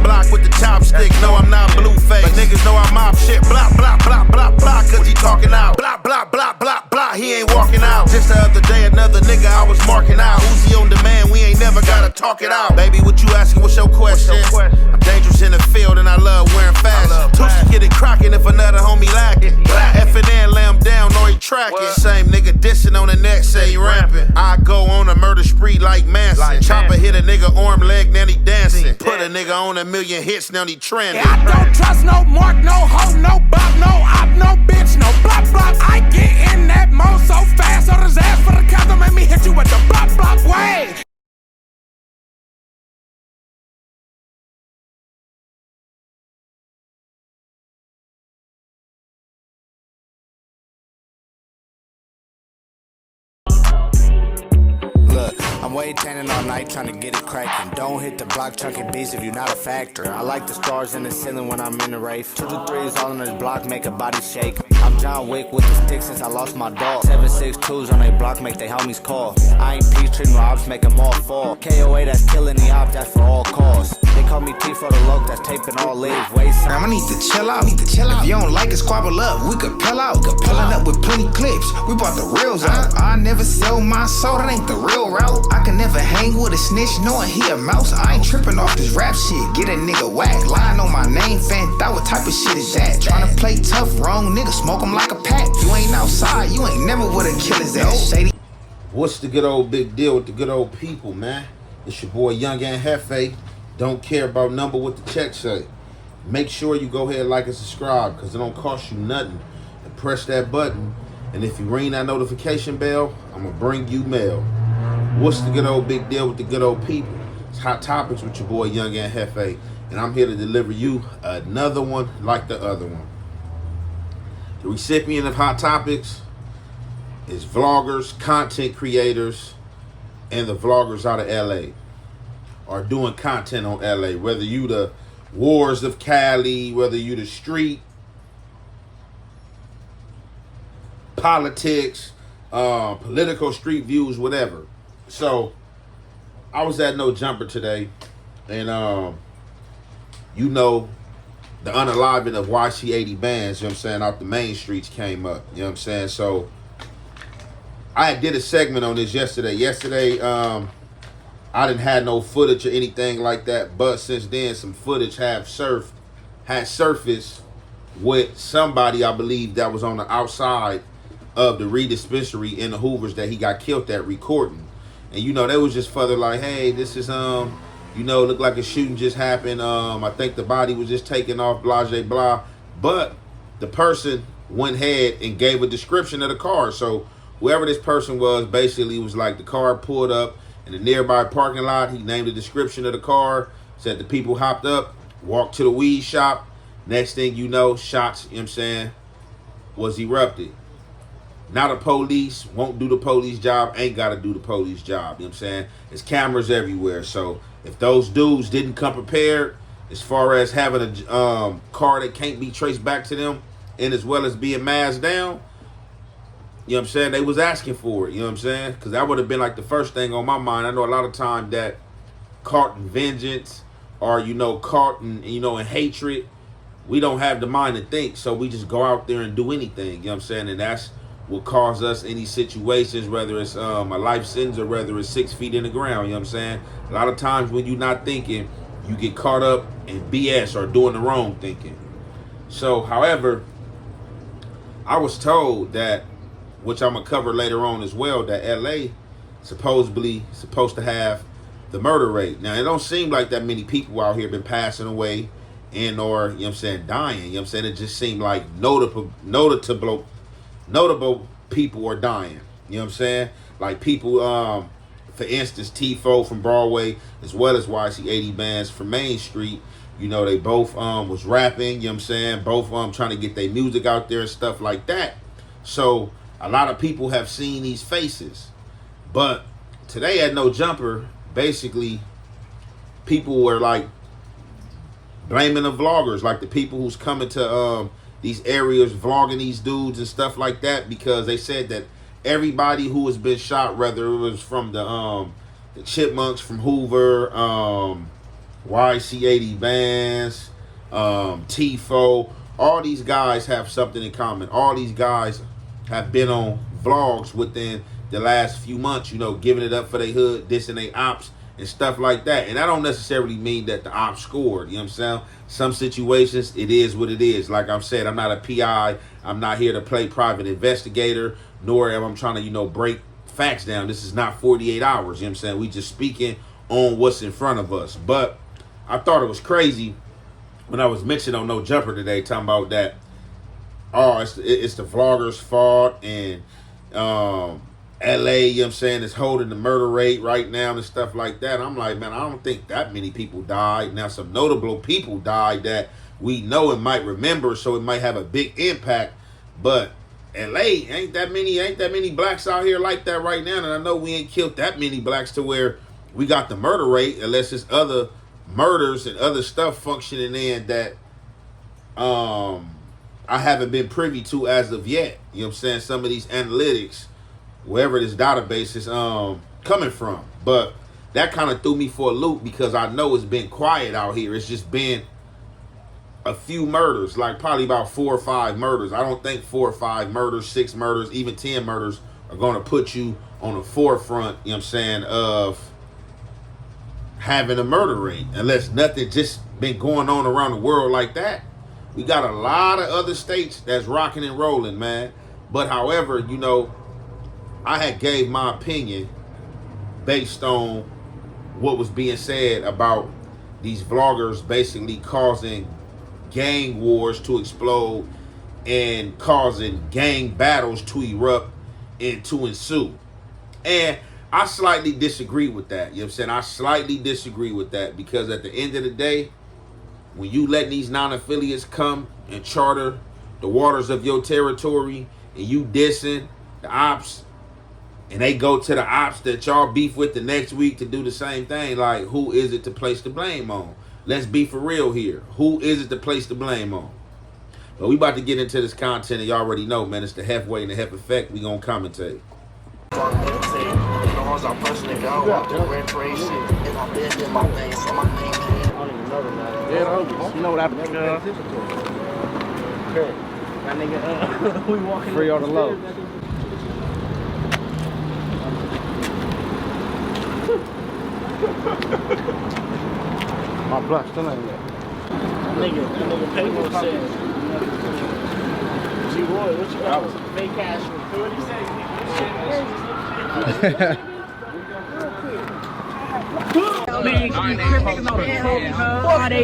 block with the chopstick. No, I'm not Blueface, but niggas know I mop shit. Blah, blah, blah, blah, blah, cause he talking out. Blah, blah, blah, blah, blah, he ain't walking out. Just the other day, another nigga I was marking out. Uzi on demand, we ain't never gotta talk it out. Baby, what you asking, what's your question? I'm dangerous in the field and I love wearing fashion. Tusi get it crockin' if another homie lacking. F&N lay him down or he tracking. Same nigga dissing on the neck, say he ramping. I go on a murder spree like Manson. Chopper hit a nigga arm, leg, now he dancing. Put a nigga on 1,000,000 hits, now he trending. I don't trust no mark, no hoe, no bop, no op, no bitch, no blop blop. I get in that mode so fast, so his ass for the cop don't make me hit you with the blop blop way. I'm way tanning all night trying to get it cracking. Don't hit the block chucking beats if you're not a factor. I like the stars in the ceiling when I'm in the race. 2 to 3s all in this block make a body shake. I'm John Wick with the stick since I lost my dog. 7.62s on a block make they homies call. I ain't peace treating my ops make them all fall. KOA that's killing the ops, that's for all cause. They call me T for the loc that's taping all lives. Waist. I need to chill out. If you don't like it, squabble up. We could pill out. Pulling up with plenty clips. We brought the reals out. I never sell my soul, that ain't the real route. I can never hang with a snitch knowing he a mouse. I ain't tripping off this rap shit. Get a nigga whack. Lying on my name, fan. That what type of shit is that? Tryna play tough, wrong nigga. Smoke him like a pack. You ain't outside. You ain't never would've killed his ass. Shady. What's the good old big deal with the good old people, man? It's your boy Young and Hefe. Don't care about number what the check say. Make sure you go ahead, like and subscribe, because it don't cost you nothing. And press that button. And if you ring that notification bell, I'm going to bring you mail. What's the good old big deal with the good old people? It's Hot Topics with your boy Young and Hefe. And I'm here to deliver you another one like the other one. The recipient of Hot Topics is vloggers, content creators, and the vloggers out of LA are doing content on LA. Whether you the Wars of Cali, whether you the street, politics, political street views, whatever. So I was at No Jumper today, and you know, the unaliving of YC80 bands, you know what I'm saying, out the main streets came up, you know what I'm saying? So I did a segment on this yesterday. I didn't have no footage or anything like that, but since then some footage had surfaced with somebody, I believe, that was on the outside of the re-dispensary in the Hoovers that he got killed at recording. And you know, they was just further like, hey, this is you know, looked like a shooting just happened. I think the body was just taken off, blah, blah, blah. But the person went ahead and gave a description of the car. So whoever this person was basically was like, the car pulled up in the nearby parking lot. He named the description of the car, said the people hopped up, walked to the weed shop. Next thing you know, shots, you know what I'm saying, was erupted. Now the police won't do the police job, ain't got to do the police job, you know what I'm saying? There's cameras everywhere. So if those dudes didn't come prepared as far as having a car that can't be traced back to them, and as well as being masked down, you know what I'm saying, they was asking for it, you know what I'm saying? Because that would have been like the first thing on my mind. I know a lot of time that caught in vengeance or, you know, caught in, you know, in hatred, we don't have the mind to think. So we just go out there and do anything, you know what I'm saying? And that's what caused us any situations, whether it's a life sentence or whether it's 6 feet in the ground, you know what I'm saying? A lot of times when you're not thinking, you get caught up in BS or doing the wrong thinking. So, however, I was told that, which I'm going to cover later on as well, that LA supposedly supposed to have the murder rate. Now, it don't seem like that many people out here been passing away and or, you know what I'm saying, dying. You know what I'm saying? It just seemed like notable people are dying. You know what I'm saying? Like people, for instance, T-Fo from Broadway, as well as YC80 bands from Main Street. You know, they both was rapping, you know what I'm saying? Both trying to get their music out there and stuff like that. So a lot of people have seen these faces. But today at No Jumper, basically, people were like blaming the vloggers, like the people who's coming to these areas vlogging these dudes and stuff like that, because they said that everybody who has been shot, whether it was from the Chipmunks from Hoover, YC80 Bands, Tifo. All these guys have something in common. All these guys have been on vlogs within the last few months, you know, giving it up for their hood, dissing their ops and stuff like that. And I don't necessarily mean that the ops scored, you know what I'm saying? Some situations, it is what it is. Like I've said, I'm not a PI. I'm not here to play private investigator, nor am I trying to, you know, break facts down. This is not 48 hours, you know what I'm saying? We just speaking on what's in front of us. But I thought it was crazy when I was mentioned on No Jumper today, talking about that, oh, it's the vlogger's fault, and LA, you know what I'm saying, is holding the murder rate right now and stuff like that. I'm like, man, I don't think that many people died. Now, some notable people died that we know and might remember, so it might have a big impact. But LA, ain't that many blacks out here like that right now. And I know we ain't killed that many blacks to where we got the murder rate, unless it's other murders and other stuff functioning in that I haven't been privy to as of yet. You know what I'm saying? Some of these analytics, wherever this database is coming from. But that kind of threw me for a loop, because I know it's been quiet out here. It's just been a few murders, like probably about 4 or 5 murders. I don't think 4 or 5 murders, 6 murders, even 10 murders are going to put you on the forefront, you know what I'm saying, of having a murder rate, unless nothing just been going on around the world like that. We got a lot of other states that's rocking and rolling, man. But however, you know, I had gave my opinion based on what was being said about these vloggers basically causing gang wars to explode and causing gang battles to erupt and to ensue. And I slightly disagree with that. You know what I'm saying? I slightly disagree with that, because at the end of the day, when you let these non-affiliates come and charter the waters of your territory, and you dissing the ops, and they go to the ops that y'all beef with the next week to do the same thing, like, who is it to place the blame on? Let's be for real here. Who is it to place the blame on? But we about to get into this content, and y'all already know, man, it's the Hef Way and the Hef Effect. We gonna commentate. I personally go out to recreation, and I'm big in my veins, so my name is. I don't even know the man. Yeah, you know what I think? That nigga, we walking free on the low. My blood still ain't there. That nigga Paymo said. G-Roy, what you got? Fake cash. What he say? They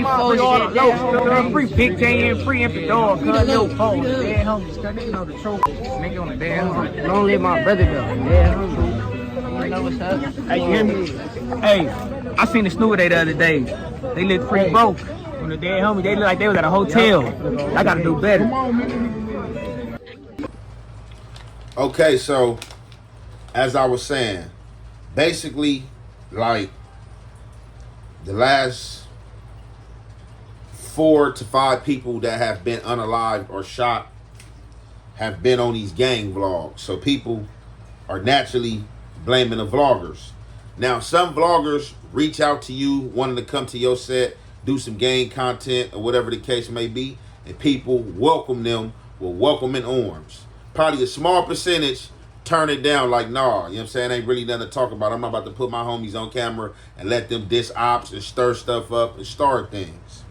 folks free Big J and free empty dog, cuz no phone. Dead homies, cuz they know the truth. Nigga on the dead homies. Don't let my brother go. Dead homies. You know what's up? Hey, you hear me? Hey, I seen the Snoop the other day. They look pretty broke. On the dead homies, they look like they was at a hotel. I gotta do better. Okay, so as I was saying, basically, like, the last 4 to 5 people that have been unalived or shot have been on these gang vlogs. So people are naturally blaming the vloggers. Now, some vloggers reach out to you wanting to come to your set, do some gang content or whatever the case may be, and people welcome them with welcoming arms. Probably a small percentage turn it down like, nah, you know what I'm saying? Ain't really nothing to talk about. I'm not about to put my homies on camera and let them diss ops and stir stuff up and start things.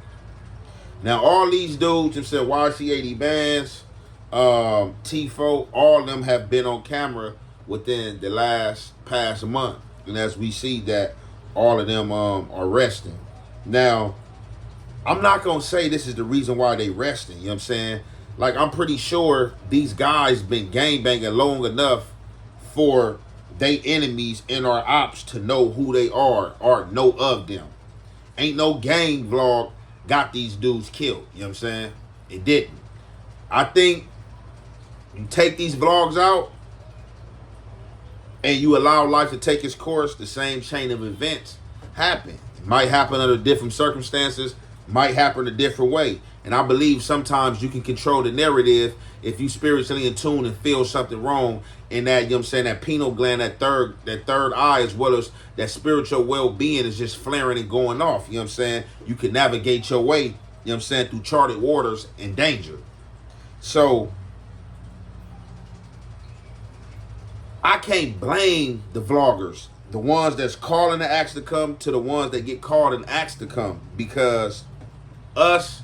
Now, all these dudes, you know what I'm saying, YC80 Bands, Tifo, all of them have been on camera within the past month. And as we see that all of them are resting. Now, I'm not going to say this is the reason why they resting, you know what I'm saying? Like, I'm pretty sure these guys been gangbanging long enough for they enemies and our ops to know who they are or know of them. Ain't no gang vlog got these dudes killed, you know what I'm saying? It didn't. I think you take these vlogs out and you allow life to take its course, the same chain of events happen. It might happen under different circumstances, might happen a different way. And I believe sometimes you can control the narrative if you spiritually in tune and feel something wrong in that, you know what I'm saying, that pineal gland, that third eye, as well as that spiritual well-being is just flaring and going off. You know what I'm saying? You can navigate your way, you know what I'm saying, through charted waters and danger. So I can't blame the vloggers, the ones that's calling to ask to come to the ones that get called and asked to come, because us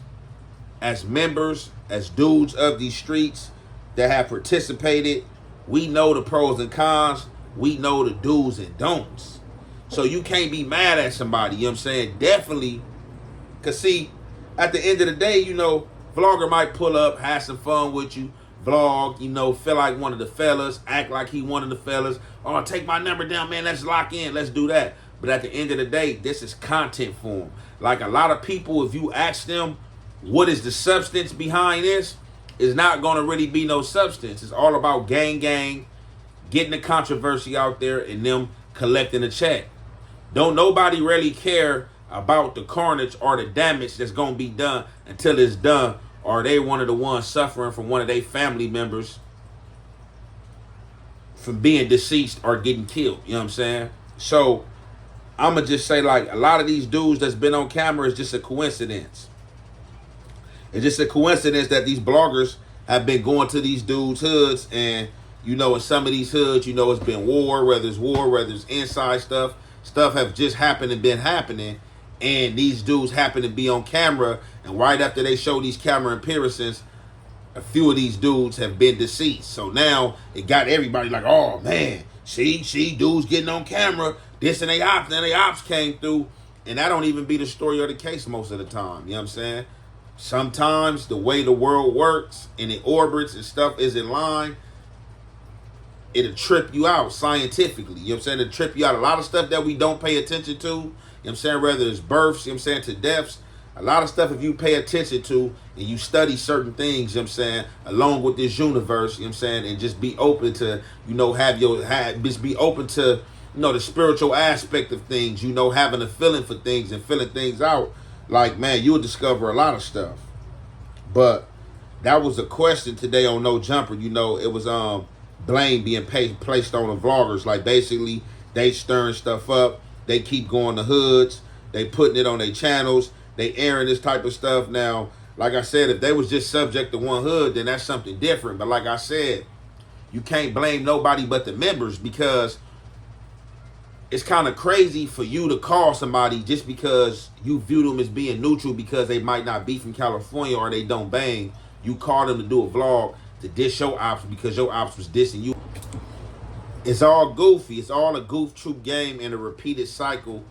as members, as dudes of these streets that have participated, we know the pros and cons, we know the do's and don'ts. So you can't be mad at somebody, you know what I'm saying? Definitely, because see, at the end of the day, you know, vlogger might pull up, have some fun with you, vlog, you know, feel like one of the fellas, act like he one of the fellas. Oh, take my number down, man, let's lock in, let's do that. But at the end of the day, this is content for them. Like a lot of people, if you ask them, what is the substance behind this? Is not going to really be no substance. It's all about gang, getting the controversy out there and them collecting a check. Don't nobody really care about the carnage or the damage that's going to be done until it's done, or they one of the ones suffering from one of their family members from being deceased or getting killed. You know what I'm saying? So I'm going to just say, like, a lot of these dudes that's been on camera is just a coincidence. It's just a coincidence that these bloggers have been going to these dudes' hoods, and, you know, in some of these hoods, you know, it's been war, whether it's inside stuff have just happened and been happening, and these dudes happen to be on camera, and right after they show these camera appearances, a few of these dudes have been deceased. So now it got everybody like, oh man, see dudes getting on camera, this and they ops came through, and that don't even be the story or the case most of the time. You know what I'm saying? Sometimes the way the world works and it orbits and stuff is in line, it'll trip you out scientifically. You know what I'm saying? It'll trip you out. A lot of stuff that we don't pay attention to, you know what I'm saying, whether it's births, you know what I'm saying, to deaths, a lot of stuff if you pay attention to and you study certain things, you know what I'm saying, along with this universe, you know what I'm saying, and just be open to, you know, just be open to, you know, the spiritual aspect of things, you know, having a feeling for things and feeling things out. Like, man, you'll discover a lot of stuff. But that was a question today on No Jumper. You know, it was blame being placed on the vloggers. Like, basically, they stirring stuff up. They keep going to hoods. They putting it on their channels. They airing this type of stuff. Now, like I said, if they was just subject to one hood, then that's something different. But like I said, you can't blame nobody but the members, because it's kind of crazy for you to call somebody just because you view them as being neutral because they might not be from California or they don't bang. You call them to do a vlog to diss your ops because your ops was dissing you. It's all goofy. It's all a goof troop game and a repeated cycle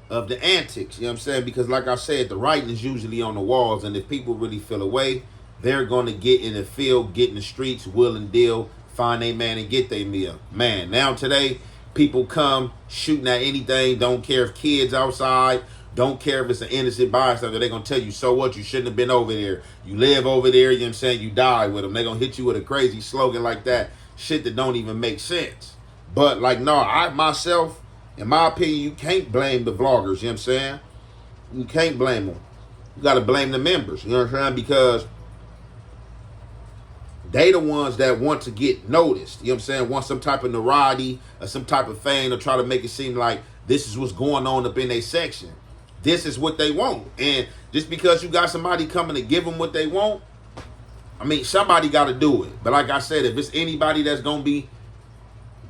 of the antics. You know what I'm saying? Because like I said, the writing is usually on the walls, and if people really feel away, they're going to get in the field, get in the streets, will and deal, find their man and get their meal. Man, now today, people come shooting at anything, don't care if kids outside, don't care if it's an innocent bystander. They're going to tell you, so what, you shouldn't have been over there. You live over there, you know what I'm saying, you die with them. They're going to hit you with a crazy slogan like that, shit that don't even make sense. But like, no, I myself, in my opinion, you can't blame the vloggers, you know what I'm saying? You can't blame them. You got to blame the members, you know what I'm saying? Because they the ones that want to get noticed, you know what I'm saying? Want some type of notoriety or some type of fame, or try to make it seem like this is what's going on up in their section. This is what they want. And just because you got somebody coming to give them what they want, I mean, somebody got to do it. But like I said, if it's anybody that's going to be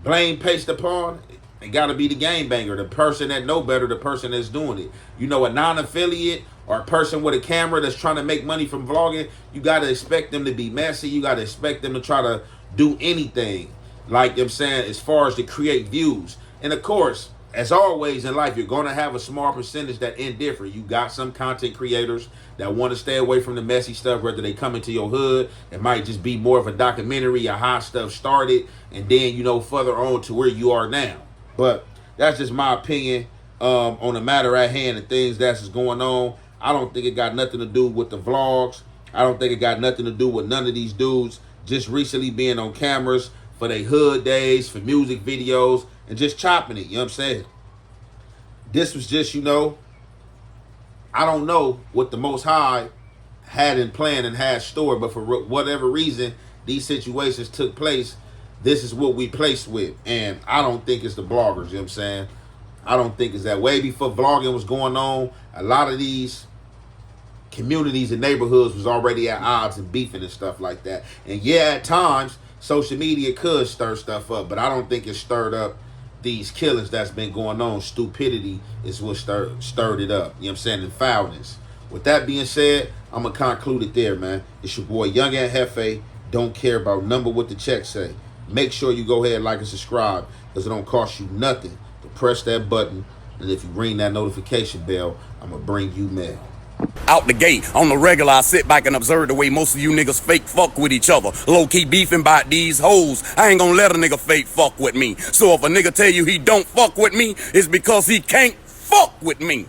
blame placed upon, it got to be the gangbanger, the person that know better, the person that's doing it. You know, a non-affiliate or a person with a camera that's trying to make money from vlogging, you got to expect them to be messy. You got to expect them to try to do anything, like I'm saying, as far as to create views. And of course, as always in life, you're going to have a small percentage that indifferent. You got some content creators that want to stay away from the messy stuff, whether they come into your hood. It might just be more of a documentary of how stuff started, and then, you know, further on to where you are now. But that's just my opinion on the matter at hand and things that's going on. I don't think it got nothing to do with the vlogs. I don't think it got nothing to do with none of these dudes just recently being on cameras for their hood days, for music videos, and just chopping it, you know what I'm saying? This was just, you know, I don't know what the Most High had in plan and had stored, but for whatever reason, these situations took place. This is what we placed with. And I don't think it's the bloggers, you know what I'm saying? I don't think it's that. Way before vlogging was going on, a lot of these communities and neighborhoods was already at odds and beefing and stuff like that. And yeah, at times, social media could stir stuff up, but I don't think it stirred up these killings that's been going on. Stupidity is what stirred it up, you know what I'm saying, and foulness. With that being said, I'm going to conclude it there, man. It's your boy, Young and Hefe. Don't care about number what the check say. Make sure you go ahead, like, and subscribe, because it don't cost you nothing to press that button. And if you ring that notification bell, I'm going to bring you mail. Out the gate, on the regular, I sit back and observe the way most of you niggas fake fuck with each other. Low-key beefing about these hoes. I ain't gonna let a nigga fake fuck with me. So if a nigga tell you he don't fuck with me, it's because he can't fuck with me.